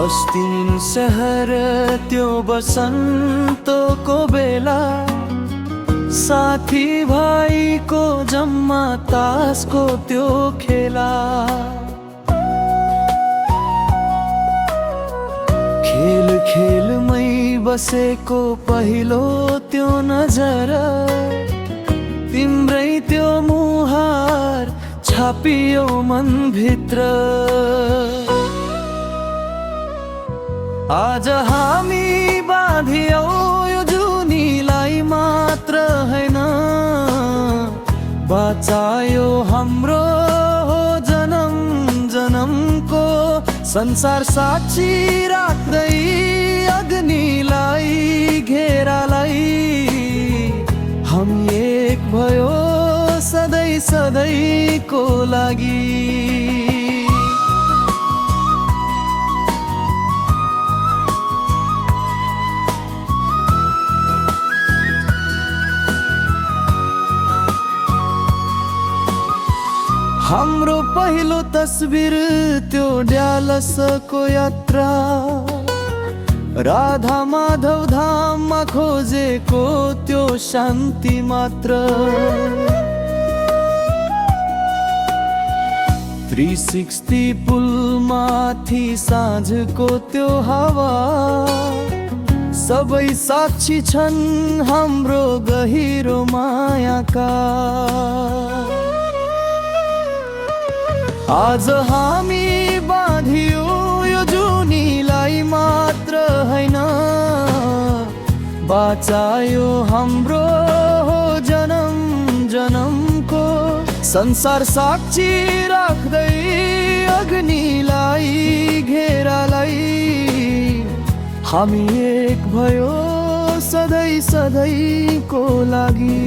बस्तीन सहर त्यो बसन्तको बेला साथी भाइको जम्मा तासको त्यो खेला खेल खेलमै बसेको पहिलो त्यो नजर तिम्रै त्यो मुहार छापियो मनभित्र आज हामी बाँधियौ यो जुनीलाई मात्र हैन बचायो हाम्रो जन्म जन्मको संसार साक्षी राख्दै अग्निलाई घेरालाई हामी एक भयो सधैँ सधैँको लागि हाम्रो पहिलो तस्बिर त्यो ड्यालसको यात्रा राधा माधव धाममा खोजेको त्यो शान्ति मात्र 360 पुलमाथि साँझको त्यो हावा सबै साक्षी छन् हाम्रो गहिरो मायाका आज हामी बाँधियो यो जुनीलाई मात्र हैन बचायो हाम्रो जन्म जन्मको संसार साक्षी राख्दै अग्निलाई घेरालाई हामी एक भयो सधैँ सधैँको लागि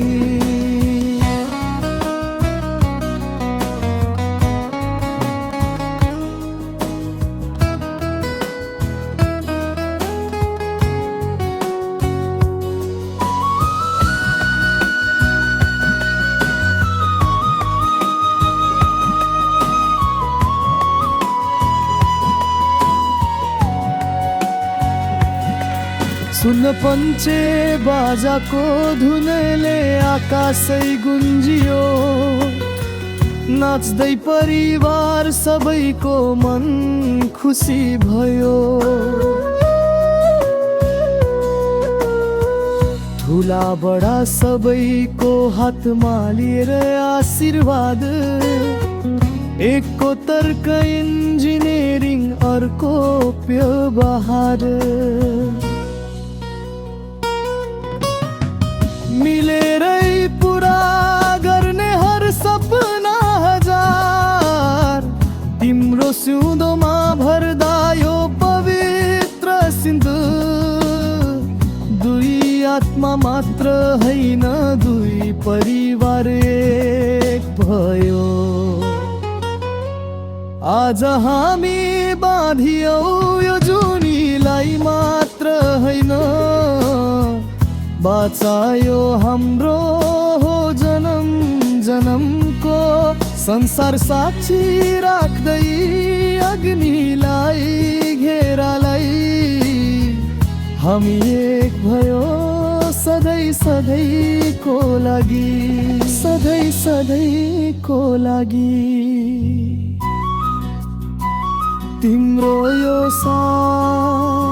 सुन पञ्चे बाजाको धुनले आकाशै गुन्जियो नाच्दै परिवार सबैको मन खुसी भयो ठुला बडा सबैको हातमा लिएर आशीर्वाद एकको तर्क इन्जिनियरिङ अर्को व्यवहार मिलेरै पुरा गर्ने हर सपना हजार तिम्रो सिउँदोमा भर्दा यो पवित्र सिन्दुर दुई आत्मा मात्र हैन दुई परिवार एक भयो आज हामी बाँधियौ यो जुनीलाई मात्र हैन बचायो हाम्रो जन्म जन्मको संसार साक्षी राख्दै अग्निलाई घेरालाई हामी एक भयो सधैँ सधैँको लागि सधैँ सधैँको लागि तिम्रो यो साथ